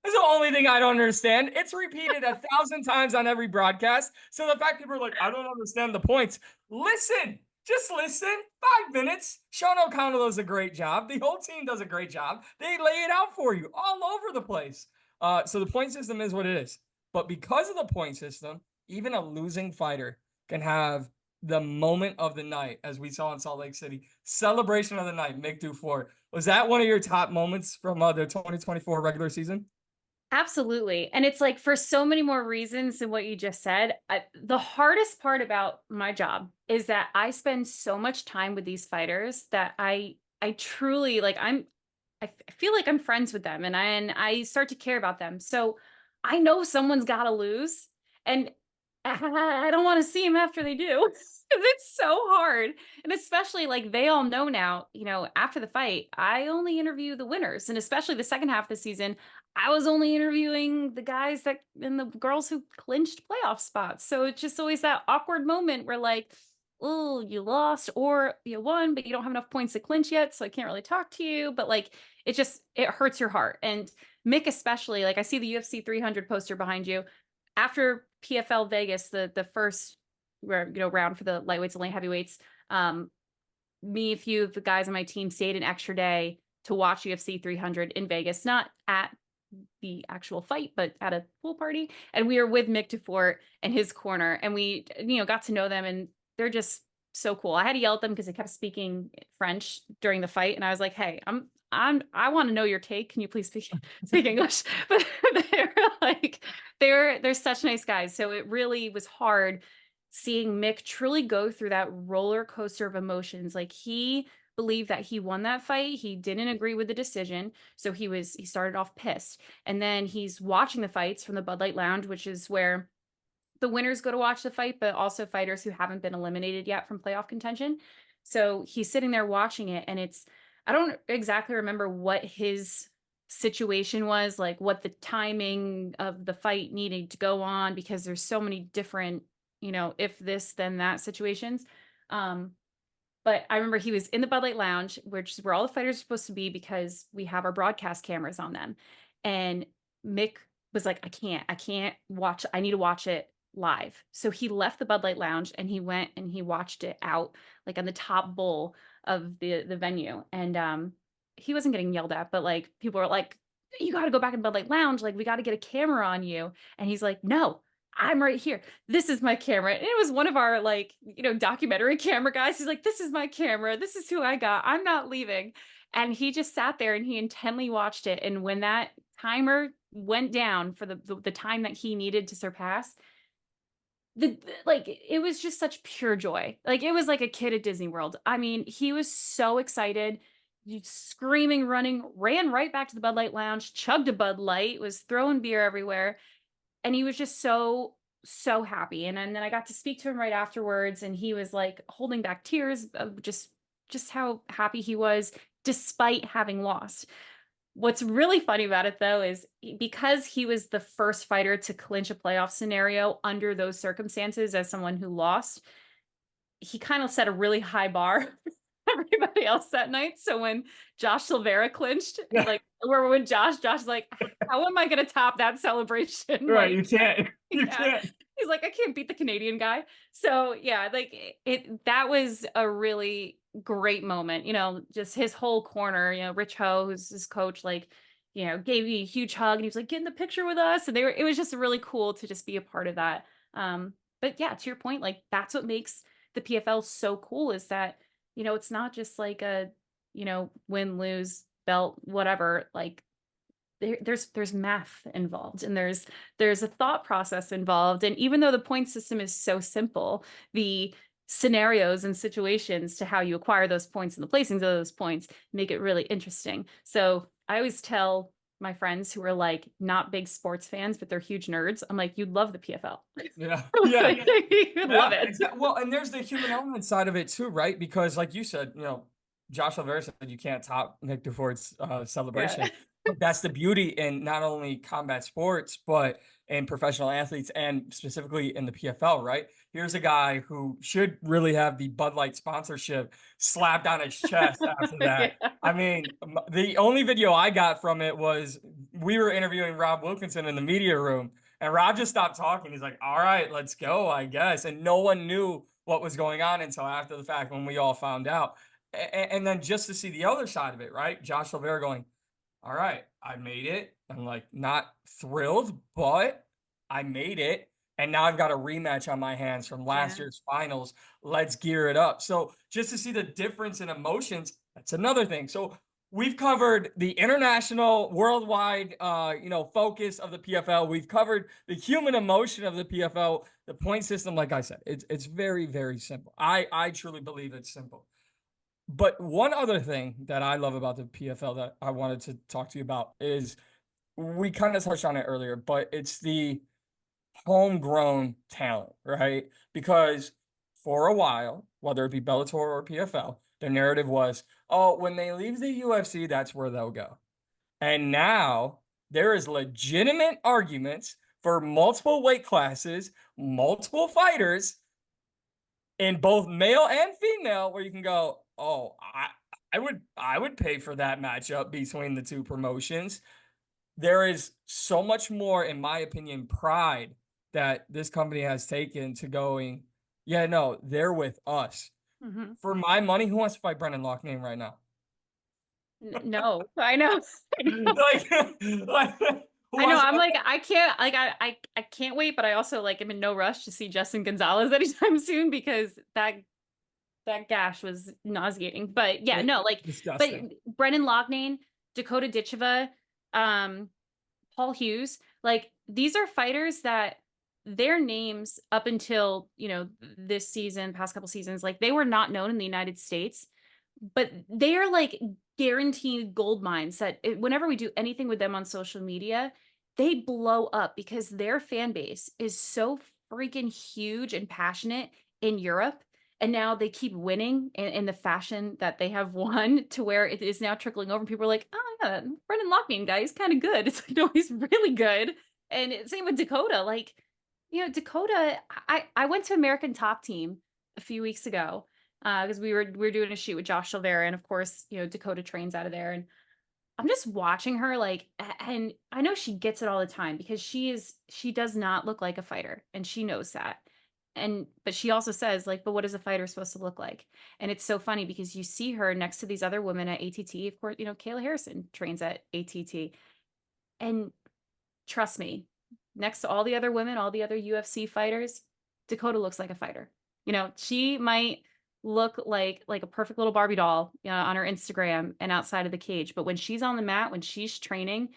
that's the only thing I don't understand. It's repeated 1,000 times on every broadcast. So the fact people are like, I don't understand the points. Listen, Just listen. 5 minutes. Sean O'Connell does a great job. The whole team does a great job. They lay it out for you all over the place. So the point system is what it is. But because of the point system, even a losing fighter can have the moment of the night, as we saw in Salt Lake City. Celebration of the night, Mick Dufour. Was that one of your top moments from the 2024 regular season? Absolutely. And it's like for so many more reasons than what you just said. The hardest part about my job is that I spend so much time with these fighters that I truly like I feel like I'm friends with them, and I start to care about them. So I know someone's got to lose, and I don't want to see them after they do. 'Cause it's so hard. And especially like they all know now, after the fight, I only interview the winners. And especially the second half of the season, I was only interviewing the guys that and the girls who clinched playoff spots. So it's just always that awkward moment where like, oh, you lost or you won, but you don't have enough points to clinch yet. So I can't really talk to you. But like it hurts your heart. And Mick, especially, like I see the UFC 300 poster behind you. After PFL Vegas, the first round for the lightweights and light heavyweights, me, a few of the guys on my team stayed an extra day to watch UFC 300 in Vegas, not at the actual fight, but at a pool party. And we were with Mick Defort and his corner, and we, got to know them, and they're just so cool. I had to yell at them because they kept speaking French during the fight, and I was like, "Hey, I want to know your take. Can you please speak English?" But they're like, they're such nice guys. So it really was hard seeing Mick truly go through that roller coaster of emotions. Like he believed that he won that fight. He didn't agree with the decision. So he started off pissed. And then he's watching the fights from the Bud Light Lounge, which is where the winners go to watch the fight, but also fighters who haven't been eliminated yet from playoff contention. So he's sitting there watching it, and I don't exactly remember what his situation was, like what the timing of the fight needed to go on, because there's so many different, if this, then that situations. But I remember he was in the Bud Light Lounge, which is where all the fighters are supposed to be because we have our broadcast cameras on them. And Mick was like, I can't watch. I need to watch it live. So he left the Bud Light Lounge and he went and he watched it out like on the top bowl of the venue. And he wasn't getting yelled at, but like people were like, "You got to go back in Bud Light Lounge. Like we got to get a camera on you." And he's like, "No, I'm right here. This is my camera." And it was one of our like, documentary camera guys. He's like, "This is my camera. This is who I got. I'm not leaving." And he just sat there and he intently watched it. And when that timer went down for the time that he needed to surpass, like it was just such pure joy. Like it was like a kid at Disney World. I mean, he was so excited, screaming, running, ran right back to the Bud Light Lounge, chugged a Bud Light, was throwing beer everywhere. And he was just so happy. And then I got to speak to him right afterwards, and he was like holding back tears of just how happy he was despite having lost. What's really funny about it, though, is because he was the first fighter to clinch a playoff scenario under those circumstances as someone who lost, he kind of set a really high bar for everybody else that night. So when Josh Silveira clinched, like, or when Josh like, "How am I going to top that celebration?" Right, Like, you can't. You can't. He's like, "I can't beat the Canadian guy." So yeah, like that was a really great moment. Just his whole corner, Rich Ho, who's his coach, like, gave me a huge hug, and he was like, "Get in the picture with us." And it was just really cool to just be a part of that. But yeah, to your point, like that's what makes the PFL so cool, is that, it's not just like a, win, lose, belt, whatever. Like there's math involved, and there's a thought process involved. And even though the point system is so simple, the scenarios and situations to how you acquire those points and the placings of those points make it really interesting. So I always tell my friends who are like not big sports fans, but they're huge nerds, I'm like, "You'd love the PFL." Yeah. Yeah. You'd love it. Well, and there's the human element side of it too, right? Because like you said, Josh Oliveira said you can't top Nick Dufort's celebration. Yeah. But that's the beauty in not only combat sports, but in professional athletes and specifically in the PFL, right? Here's a guy who should really have the Bud Light sponsorship slapped on his chest after that. Yeah. I mean, the only video I got from it was we were interviewing Rob Wilkinson in the media room, and Rob just stopped talking. He's like, "All right, let's go, I guess." And no one knew what was going on until after the fact when we all found out. And then just to see the other side of it, right? Josh Silveira going, all right, I made it. I'm like not thrilled, but I made it. And now I've got a rematch on my hands from last Yeah. year's finals. Let's gear it up. So just to see the difference in emotions, that's another thing. So we've covered the international, worldwide, focus of the PFL. We've covered the human emotion of the PFL. The point system, like I said, it's very, very simple. I truly believe it's simple. But one other thing that I love about the PFL that I wanted to talk to you about is we kind of touched on it earlier, but it's the homegrown talent, right? Because for a while, whether it be Bellator or PFL, the narrative was, oh, when they leave the UFC, that's where they'll go. And now there is legitimate arguments for multiple weight classes, multiple fighters in both male and female, where you can go, oh, I would pay for that matchup between the two promotions. There is so much more, in my opinion, pride that this company has taken to going, yeah, no, they're with us. Mhm. For my money, who wants to fight Brendan Loughnane right now? No, I know. I know. like who I know. wants I'm like, I can't, like, I can't wait, but I also like am in no rush to see Justin Gonzalez anytime soon because that gash was nauseating. But yeah, no, like, but disgusting. Brendan Loughnane, Dakota Ditcheva, um, Paul Hughes, like these are fighters that their names up until, this season, past couple seasons, like they were not known in the United States, but they are like guaranteed gold mines that whenever we do anything with them on social media, they blow up because their fan base is so freaking huge and passionate in Europe. And now they keep winning in the fashion that they have won to where it is now trickling over. And people are like, oh, yeah, Brendan Loughnane guy is kind of good. It's like, no, he's really good. And same with Dakota. Like, Dakota, I went to American Top Team a few weeks ago because we were doing a shoot with Josh Silveira, and of course, Dakota trains out of there, and I'm just watching her like, and I know she gets it all the time because she does not look like a fighter, and she knows that, and but she also says like, but what is a fighter supposed to look like? And it's so funny because you see her next to these other women at ATT. Of course, Kayla Harrison trains at ATT, and trust me, next to all the other women, all the other UFC fighters, Dakota looks like a fighter. She might look like a perfect little Barbie doll, on her Instagram and outside of the cage, but when she's on the mat, when she's training,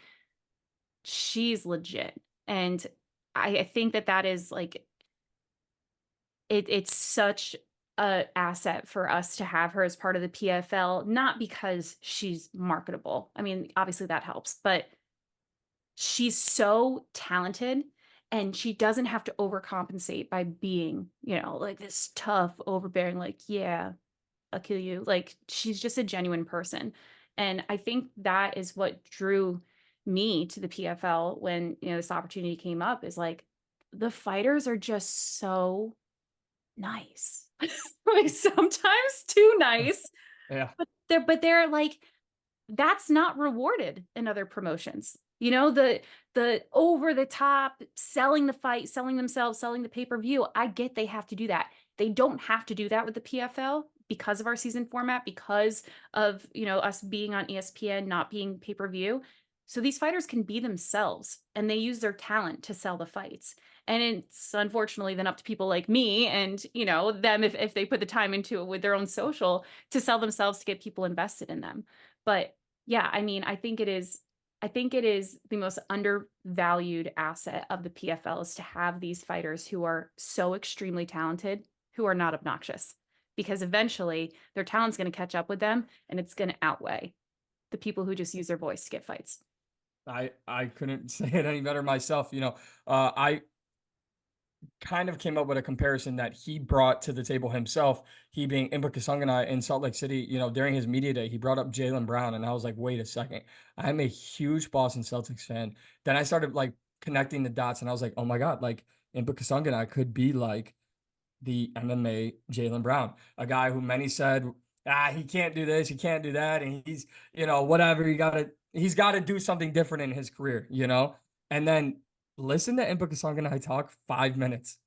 she's legit. And I think that is like it's such a asset for us to have her as part of the PFL, not because she's marketable. I mean, obviously that helps, but she's so talented and she doesn't have to overcompensate by being, like this tough, overbearing, like, yeah, I'll kill you. Like, she's just a genuine person. And I think that is what drew me to the PFL when, this opportunity came up is like the fighters are just so nice. Like sometimes too nice, Yeah. but they're like that's not rewarded in other promotions. The over the top selling the fight, selling themselves, selling the pay-per-view. I get they have to do that. They don't have to do that with the PFL because of our season format, because of, us being on ESPN, not being pay-per-view. So these fighters can be themselves and they use their talent to sell the fights. And it's unfortunately then up to people like me and, them if they put the time into it with their own social to sell themselves to get people invested in them. But yeah, I mean, I think it is the most undervalued asset of the PFL is to have these fighters who are so extremely talented, who are not obnoxious, because eventually their talent's going to catch up with them and it's going to outweigh the people who just use their voice to get fights. I couldn't say it any better myself. I kind of came up with a comparison that he brought to the table himself. He being Impa Kasanganay in Salt Lake City, during his media day, he brought up Jaylen Brown, and I was like, wait a second, I'm a huge Boston Celtics fan. Then I started like connecting the dots, and I was like, oh my god, like Impa Kasanganay could be like the MMA Jaylen Brown, a guy who many said, he can't do this, he can't do that, and he's, whatever, he's got to do something different in his career. And then listen to Impa Kasanganay talk 5 minutes.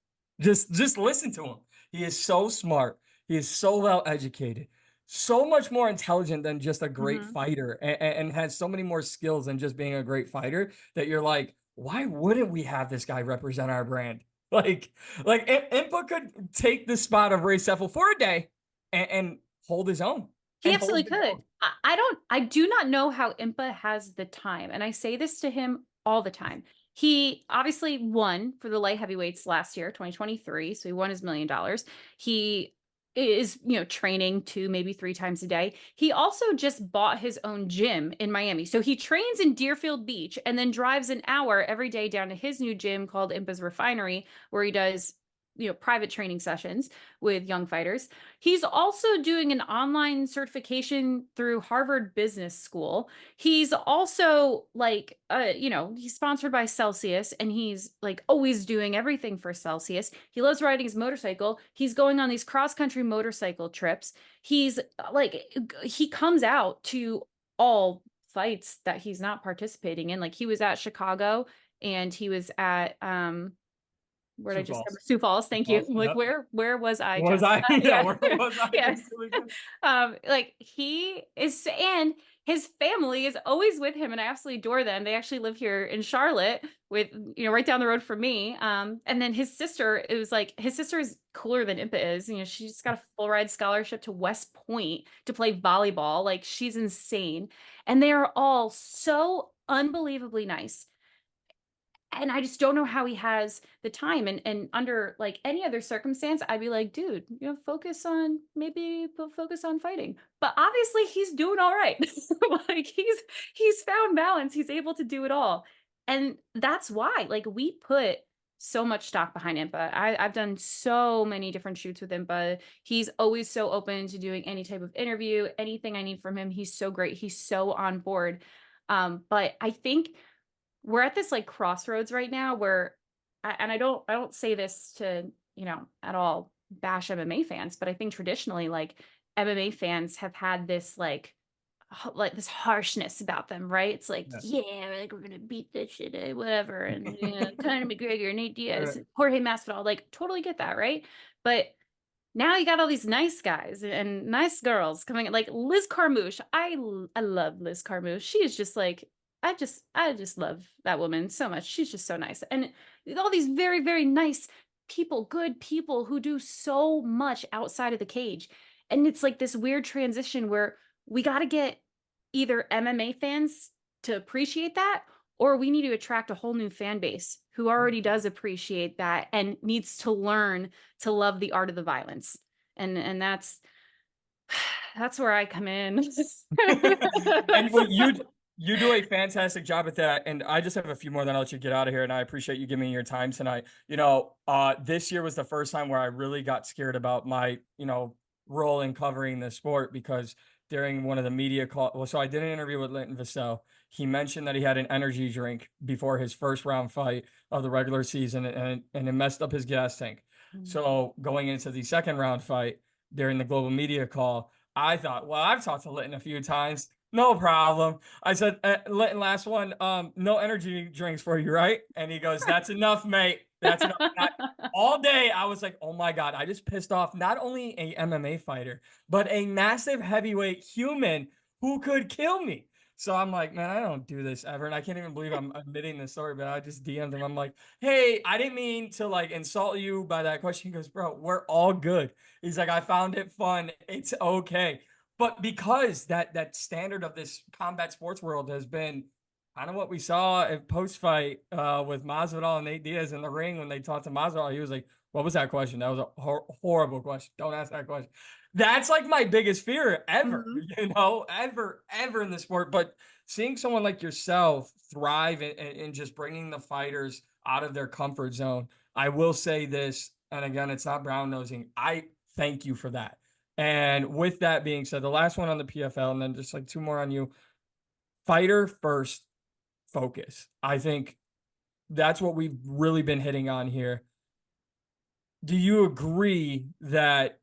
Just listen to him. He is so smart. He is so well educated, so much more intelligent than just a great Mhm. fighter, and has so many more skills than just being a great fighter that you're like, why wouldn't we have this guy represent our brand? Like, Impa could take the spot of Ray Seffel for a day and hold his own He and absolutely hold his own. could. I do not know how Impa has the time. And I say this to him all the time. He obviously won for the light heavyweights last year, 2023. So he won his $1 million. He is, training 2, maybe 3 times a day. He also just bought his own gym in Miami. So he trains in Deerfield Beach and then drives an hour every day down to his new gym called Impa's Refinery, where he does, private training sessions with young fighters. He's also doing an online certification through Harvard Business School. He's also like, he's sponsored by Celsius and he's like always doing everything for Celsius. He loves riding his motorcycle. He's going on these cross country motorcycle trips. He's like, he comes out to all fights that he's not participating in. Like he was at Chicago and he was at, where did I Sioux just Falls. Sioux Falls? Sioux Thank you. Falls. Like Yep. where was I Was just? I? Yeah. Yeah, Where was I? yeah. Basically. Like he is, and his family is always with him, and I absolutely adore them. They actually live here in Charlotte, with right down the road from me. And then his sister, it was like his sister is cooler than Impa is. She's got a full ride scholarship to West Point to play volleyball. Like she's insane, and they are all so unbelievably nice, and I just don't know how he has the time. And under like any other circumstance, I'd be like, dude, focus on, maybe focus on fighting. But obviously he's doing all right. Like he's found balance. He's able to do it all. And that's why, like, we put so much stock behind Impa. I've done so many different shoots with Impa. He's always so open to doing any type of interview, anything I need from him. He's so great. He's so on board. But I think we're at this like crossroads right now where and I don't say this to, at all bash MMA fans, but I think traditionally like MMA fans have had this like this harshness about them, right? It's like, Yeah. yeah, like we're gonna beat this shit, whatever, and Conor McGregor, Nate Diaz, Right. Jorge Masvidal, like totally get that, right? But now you got all these nice guys and nice girls coming, like Liz Carmouche. I love Liz Carmouche. She is just like, I just love that woman so much. She's just so nice. And all these very, very nice people, good people who do so much outside of the cage. And it's like this weird transition where we got to get either MMA fans to appreciate that, or we need to attract a whole new fan base who already does appreciate that and needs to learn to love the art of the violence. And that's where I come in. And what you do a fantastic job at that. And I just have a few more, then I'll let you get out of here. And I appreciate you giving me your time tonight. This year was the first time where I really got scared about my, role in covering the sport, because during one of the media well, so I did an interview with Linton Vassell. He mentioned that he had an energy drink before his first round fight of the regular season, and it messed up his gas tank. So going into the second round fight during the global media call, I thought, well, I've talked to Linton a few times. No problem. I said, Linton, last one, no energy drinks for you, right? And he goes, that's enough, mate. That's enough. All day, I was like, oh my God, I just pissed off not only a MMA fighter, but a massive heavyweight human who could kill me. So I'm like, man, I don't do this ever. And I can't even believe I'm admitting this story, but I just DM'd him. I'm like, hey, I didn't mean to like insult you by that question. He goes, bro, we're all good. He's like, I found it fun. It's okay. But because that standard of this combat sports world has been kind of what we saw at post fight with Masvidal and Nate Diaz in the ring, when they talked to Masvidal, he was like, "What was that question? That was a horrible question. Don't ask that question." That's like my biggest fear ever, Mhm. ever in the sport. But seeing someone like yourself thrive in just bringing the fighters out of their comfort zone, I will say this, and again, it's not brown nosing. I thank you for that. And with that being said, the last one on the PFL, and then just like two more on you. Fighter first focus. I think that's what we've really been hitting on here. Do you agree that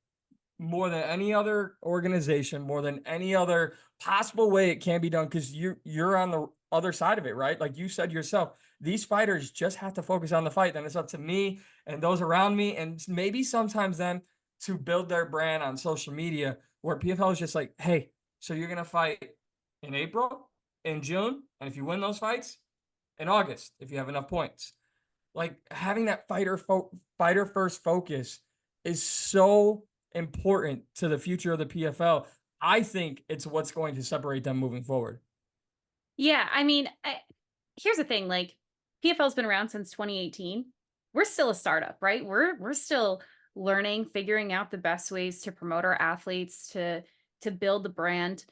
more than any other organization, more than any other possible way it can be done, because you're on the other side of it, right? Like you said yourself, these fighters just have to focus on the fight. Then it's up to me and those around me, and maybe sometimes them to build their brand on social media, where PFL is just like, hey, so you're gonna fight in April, in June, and if you win those fights, in August, if you have enough points. Like having that fighter first focus is so important to the future of the PFL. I think it's what's going to separate them moving forward. Yeah, I mean, here's the thing, like PFL's been around since 2018. We're still a startup, right? We're still learning, figuring out the best ways to promote our athletes, to build the brand.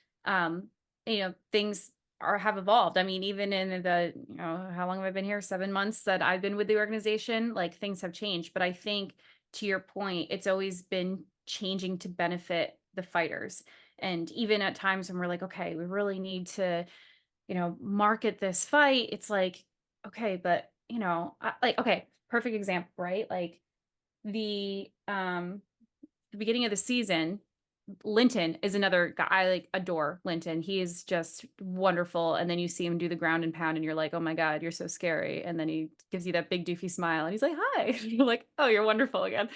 Things have evolved. I mean, even in the, how long have I been here? 7 months that I've been with the organization, like things have changed. But I think to your point, it's always been changing to benefit the fighters. And even at times when we're like, okay, we really need to market this fight. It's like, okay, but okay, perfect example, right? Like the beginning of the season, Linton is another guy. I like adore Linton. He is just wonderful. And then you see him do the ground and pound and you're like, oh my God, you're so scary. And then he gives you that big doofy smile and he's like, hi. And you're like, oh, you're wonderful again.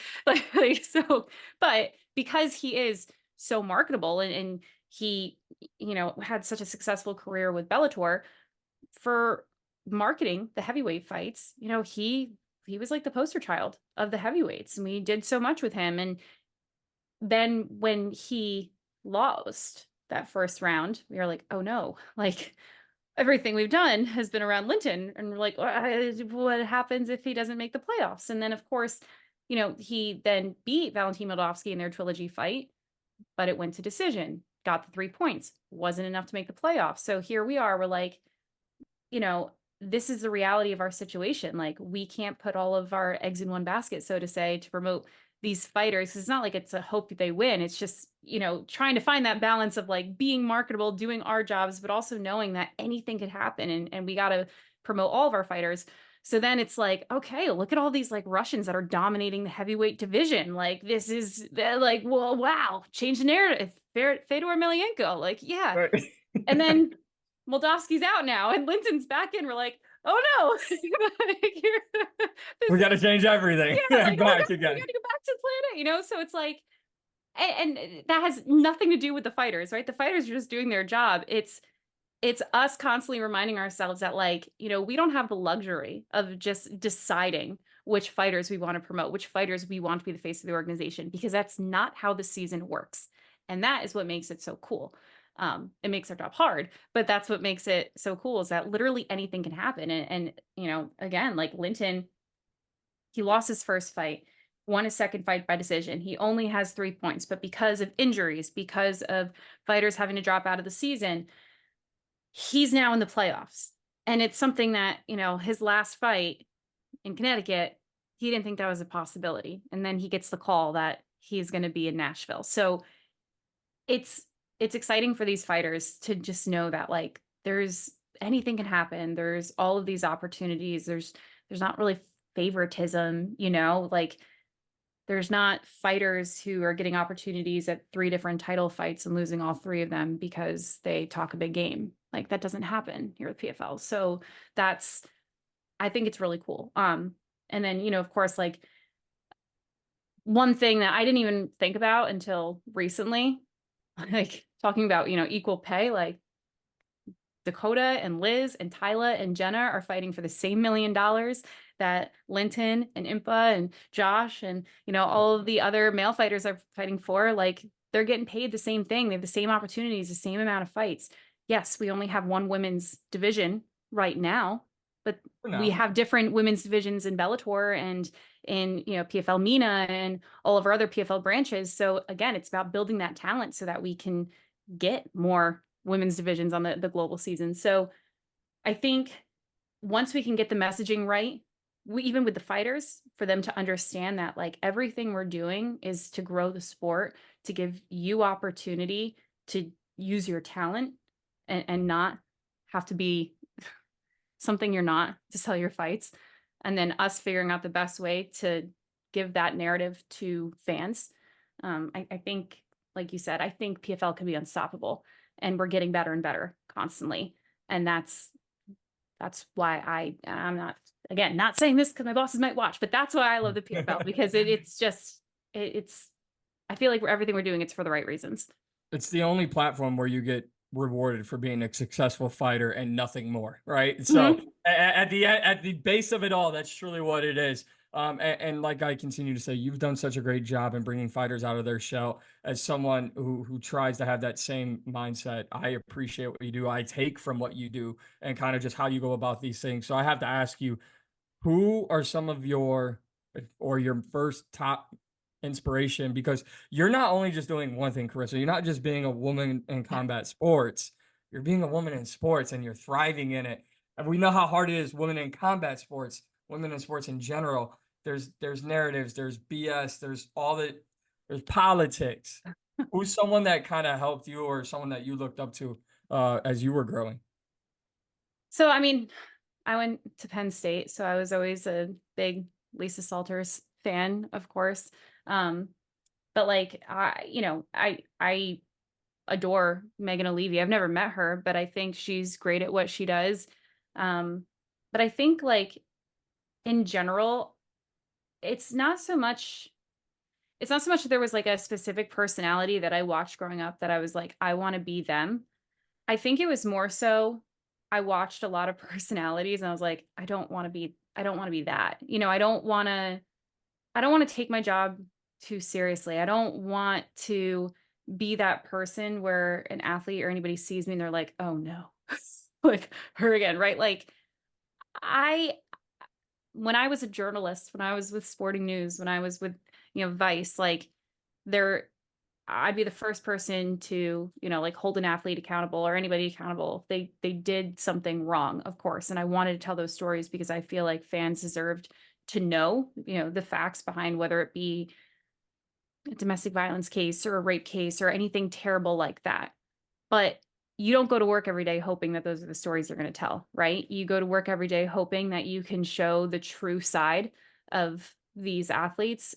So, but because he is so marketable and he, had such a successful career with Bellator for marketing the heavyweight fights, he was like the poster child of the heavyweights. And we did so much with him. And then when he lost that first round, we were like, oh no, like everything we've done has been around Linton. And we're like, what happens if he doesn't make the playoffs? And then, of course, he then beat Valentin Moldavsky in their trilogy fight, but it went to decision, got the 3 points, wasn't enough to make the playoffs. So here we are, we're like, this is the reality of our situation. Like we can't put all of our eggs in one basket, so to say, to promote these fighters. It's not like it's a hope that they win. It's just, trying to find that balance of like being marketable, doing our jobs, but also knowing that anything could happen. And we got to promote all of our fighters. So then it's like, okay, look at all these like Russians that are dominating the heavyweight division. Like this is like, well, wow, change the narrative. Fedor Emelianenko, like, yeah. Right. And then Moldavsky's out now and Linton's back in. We're like, oh no, We got to change everything. yeah, like, oh my God, Back we again. got to go back to the planet, So it's like, and that has nothing to do with the fighters, right? The fighters are just doing their job. It's us constantly reminding ourselves that like, we don't have the luxury of just deciding which fighters we want to promote, which fighters we want to be the face of the organization, because that's not how the season works. And that is what makes it so cool. It makes our job hard, but that's what makes it so cool is that literally anything can happen. And again, like Linton, he lost his first fight, won his second fight by decision. He only has 3 points, but because of injuries, because of fighters having to drop out of the season, he's now in the playoffs. And it's something that, his last fight in Connecticut, he didn't think that was a possibility. And then he gets the call that he's going to be in Nashville. So it's exciting for these fighters to just know that like there's anything can happen. There's all of these opportunities. There's not really favoritism, like there's not fighters who are getting opportunities at 3 different title fights and losing all 3 of them because they talk a big game. Like that doesn't happen here at PFL. So I think it's really cool. And then, of course, like one thing that I didn't even think about until recently, like talking about, equal pay, like Dakota and Liz and Tyla and Jenna are fighting for the same $1 million that Linton and Impa and Josh and, all of the other male fighters are fighting for. Like they're getting paid the same thing. They have the same opportunities, the same amount of fights. Yes, we only have one women's division right now, but we have different women's divisions in Bellator and in, PFL MENA and all of our other PFL branches. So again, it's about building that talent so that we can get more women's divisions on the global season. So I think once we can get the messaging right, even with the fighters, for them to understand that like everything we're doing is to grow the sport, to give you opportunity to use your talent and not have to be something you're not to sell your fights. And then us figuring out the best way to give that narrative to fans. I think, like you said, I think PFL can be unstoppable and we're getting better and better constantly. And that's why I'm not, not saying this because my bosses might watch, but that's why I love the PFL because it's I feel like everything we're doing, it's for the right reasons. It's the only platform where you get rewarded for being a successful fighter and nothing more, right? So Mhm. at the base of it all, that's truly what it is. And like I continue to say, you've done such a great job in bringing fighters out of their shell. As someone who tries to have that same mindset, I appreciate what you do. I take from what you do and kind of just how you go about these things. So I have to ask you, who are some of your or your first top inspiration? Because you're not only just doing one thing, Carissa. You're not just being a woman in Yeah. combat sports. You're being a woman in sports and you're thriving in it. And we know how hard it is, women in combat sports, women in sports in general. There's narratives, there's BS, there's politics. Who's someone that kind of helped you or someone that you looked up to as you were growing? So, I mean, I went to Penn State, so I was always a big Lisa Salters fan, of course. Um, but like I adore Megan O'Leary. I've never met her, but I think she's great at what she does. Um, but I think like in general, it's not so much it's not so much that there was like a specific personality that I watched growing up that I was like, I want to be them. I think it was more so I watched a lot of personalities and I was like, I don't want to be that. I don't want to take my job too seriously. I don't want to be that person where an athlete or anybody sees me and they're like, "Oh no." Like her again, right? Like I when I was a journalist, when I was with Sporting News, when I was with, Vice, like there I'd be the first person to, like hold an athlete accountable or anybody accountable if they did something wrong, of course. And I wanted to tell those stories because I feel like fans deserved to know, the facts behind whether it be a domestic violence case or a rape case or anything terrible like that. But you don't go to work every day hoping that those are the stories you're going to tell, right? You go to work every day hoping that you can show the true side of these athletes,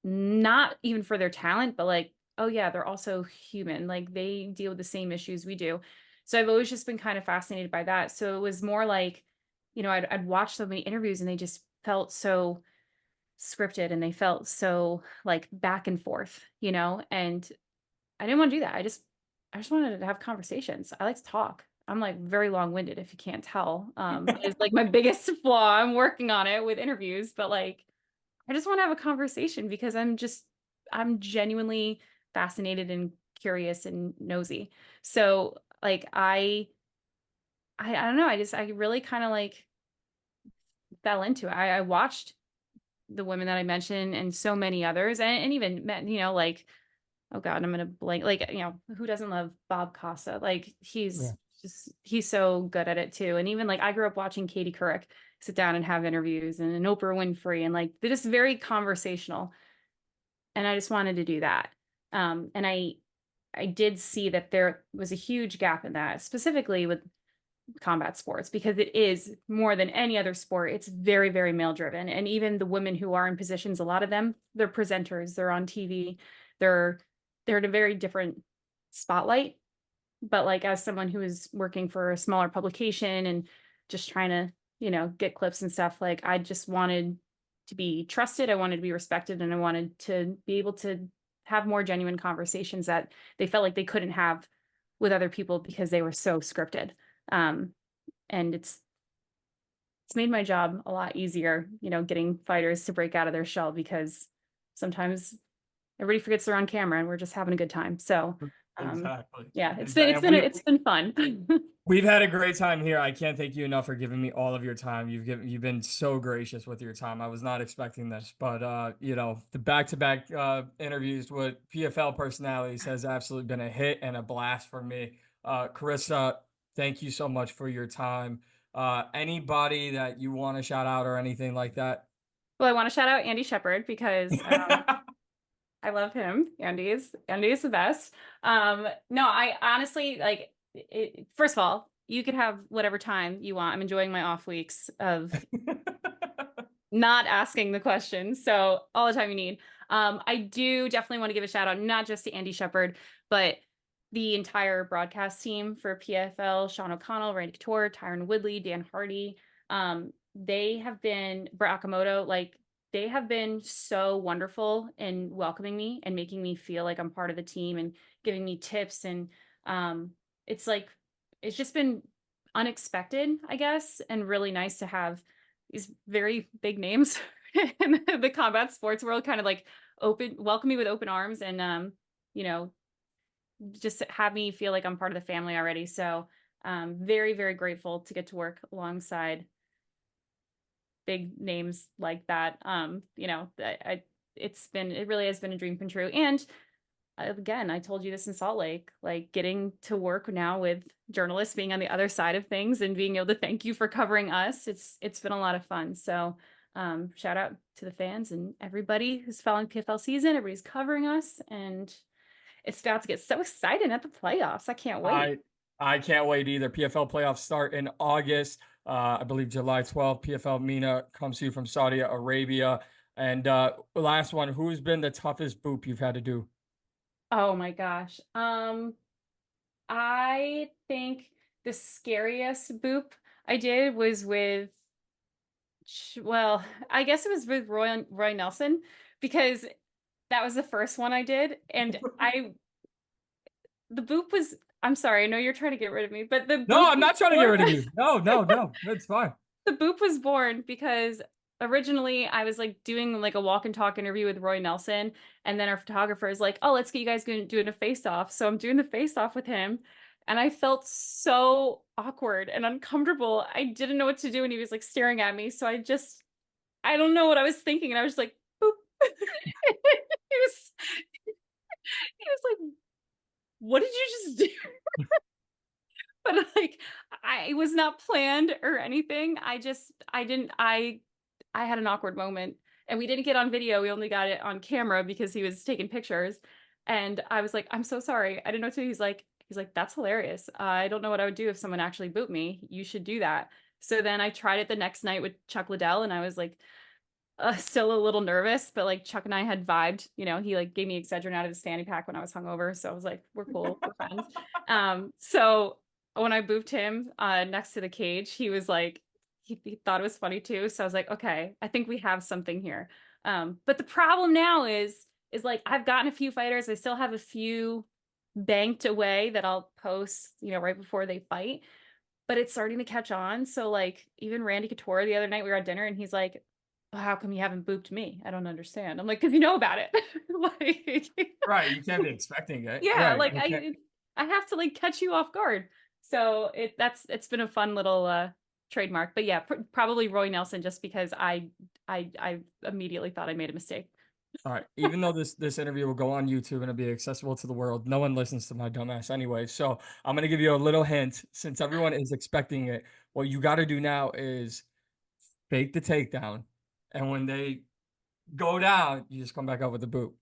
not even for their talent, but like, oh yeah, they're also human. Like they deal with the same issues we do. So I've always just been kind of fascinated by that. So it was more like, I'd watch so many interviews and they just felt so scripted and they felt so like back and forth, and I didn't want to do that. I just wanted to have conversations. I like to talk. I'm like very long-winded if you can't tell. It's like my biggest flaw. I'm working on it with interviews, but like I just want to have a conversation because I'm genuinely fascinated and curious and nosy. So like I don't know, I really kind of like fell into it. I watched the women that I mentioned and so many others and even men, like oh God, I'm gonna blank. Like, who doesn't love Bob Costa? Like, Yeah. he's so good at it too. And even like I grew up watching Katie Couric sit down and have interviews and Oprah Winfrey and like they're just very conversational. And I just wanted to do that. And I did see that there was a huge gap in that, specifically with combat sports, because it is more than any other sport. It's very, very male driven. And even the women who are in positions, a lot of them, they're presenters, they're on TV, they're they're in a very different spotlight. But like as someone who is working for a smaller publication and just trying to, get clips and stuff, like I just wanted to be trusted, I wanted to be respected, and I wanted to be able to have more genuine conversations that they felt like they couldn't have with other people because they were so scripted. Um, and it's made my job a lot easier, getting fighters to break out of their shell because sometimes everybody forgets they're on camera and we're just having a good time. So, Exactly. yeah, And it's been fun. we've had a great time here. I can't thank you enough for giving me all of your time. You've been so gracious with your time. I was not expecting this, but the back-to-back interviews with PFL personalities has absolutely been a hit and a blast for me. Carissa, thank you so much for your time. Anybody that you want to shout out or anything like that? Well, I want to shout out Andy Shepard because I love him. Andy is the best. No, I honestly like first of all, you could have whatever time you want. I'm enjoying my off weeks of not asking the questions. So all the time you need. I do definitely want to give a shout out, not just to Andy Shepard, but the entire broadcast team for PFL, Sean O'Connell, Randy Couture, Tyron Woodley, Dan Hardy. They have been Brett Okamoto, like they have been so wonderful in welcoming me and making me feel like I'm part of the team and giving me tips. And um, it's like, it's just been unexpected, I guess, and really nice to have these very big names in the combat sports world kind of like welcome me with open arms and, you know, just have me feel like I'm part of the family already. So very, very grateful to get to work alongside big names like that. It really has been a dream come true. And again, I told you this in Salt Lake, like getting to work now with journalists, being on the other side of things and being able to thank you for covering us. It's been a lot of fun. So shout out to the fans and everybody who's following PFL season. Everybody's covering us, and it's about to get so exciting at the playoffs. I can't wait. I I can't wait either. PFL playoffs start in August. I believe July 12th. PFL Mina comes to you from Saudi Arabia. And last one, who's been the toughest boop you've had to do? Oh my gosh. I think the scariest boop I did was with, well, I guess it was with Roy Nelson, because that was the first one I did, and the boop was. I'm sorry, I know you're trying to get rid of me, but the No, boop I'm was not trying to get born. rid of you. No, no, no. It's fine. The boop was born because originally I was like doing like a walk and talk interview with Roy Nelson, and then our photographer is like, "Oh, let's get you guys doing a face off." So I'm doing the face off with him, and I felt so awkward and uncomfortable. I didn't know what to do, and he was like staring at me. So I don't know what I was thinking, and I was just like, "Boop." He was like, "What did you just do?" But like, it was not planned or anything. I had an awkward moment, and we didn't get on video. We only got it on camera because he was taking pictures. And I was like, I'm so sorry. I didn't know what to do. He's like, that's hilarious. I don't know what I would do if someone actually booped me. You should do that. So then I tried it the next night with Chuck Liddell, and I was like, still a little nervous, but like Chuck and I had vibed. He like gave me Excedrin out of his fanny pack when I was hungover, so I was like, we're cool, we're friends. So when I booped him next to the cage, he was like, he thought it was funny too. So I was like, okay, I think we have something here. But the problem now is like I've gotten a few fighters. I still have a few banked away that I'll post, right before they fight. But it's starting to catch on. So like even Randy Couture the other night we were at dinner and he's like, how come you haven't booped me? I don't understand. I'm like, because you know about it. Like, Right. You can't be expecting it. yeah, Right. like I have to like catch you off guard. So it's been a fun little trademark. But yeah, probably Roy Nelson, just because I immediately thought I made a mistake. All right. Even though this interview will go on YouTube and it'll be accessible to the world, no one listens to my dumbass anyway. So I'm gonna give you a little hint. Since everyone is expecting it, what you got to do now is fake the takedown, and when they go down, you just come back up with the boot.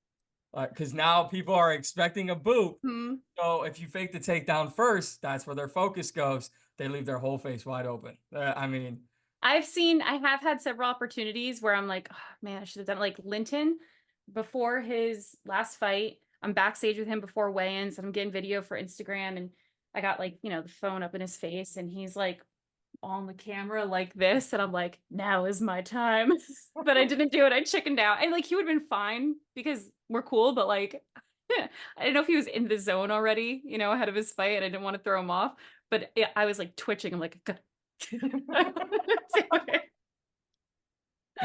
Because now people are expecting a boot. Hmm. So if you fake the takedown first, that's where their focus goes. They leave their whole face wide open. I mean, I have had several opportunities where I'm like, oh, man, I should have done it. Like Linton, before his last fight, I'm backstage with him before weigh-ins, and I'm getting video for Instagram, and I got like, the phone up in his face, and he's like on the camera like this, and I'm like, now is my time. But I didn't do it. I chickened out. And like he would have been fine because we're cool, but like I didn't know if he was in the zone already, ahead of his fight, and I didn't want to throw him off. But yeah, I was like twitching. I'm like,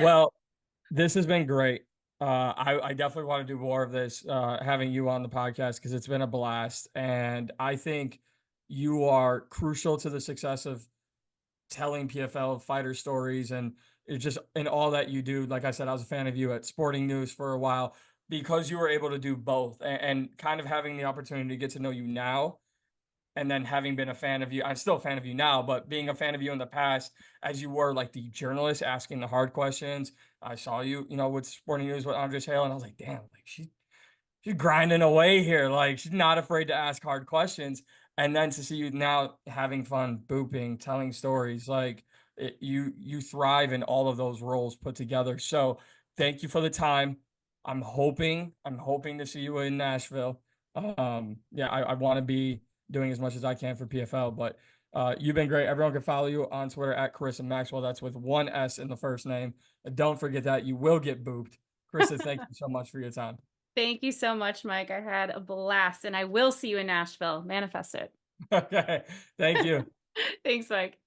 well, this has been great. I definitely want to do more of this, having you on the podcast because it's been a blast. And I think you are crucial to the success of telling PFL fighter stories and it's just in all that you do. Like I said, I was a fan of you at Sporting News for a while because you were able to do both and kind of having the opportunity to get to know you now and then having been a fan of you, I'm still a fan of you now, but being a fan of you in the past, as you were like the journalist asking the hard questions. I saw you, with Sporting News with Andres Hale, and I was like, damn, like she's grinding away here. Like she's not afraid to ask hard questions. And then to see you now having fun, booping, telling stories, like you thrive in all of those roles put together. So thank you for the time. I'm hoping to see you in Nashville. Yeah, I want to be doing as much as I can for PFL, but You've been great. Everyone can follow you on Twitter at Karisa Maxwell. That's with one S in the first name. And don't forget that you will get booped. Karisa, thank you so much for your time. Thank you so much, Mike. I had a blast, and I will see you in Nashville. Manifest it. Okay. Thank you. Thanks, Mike.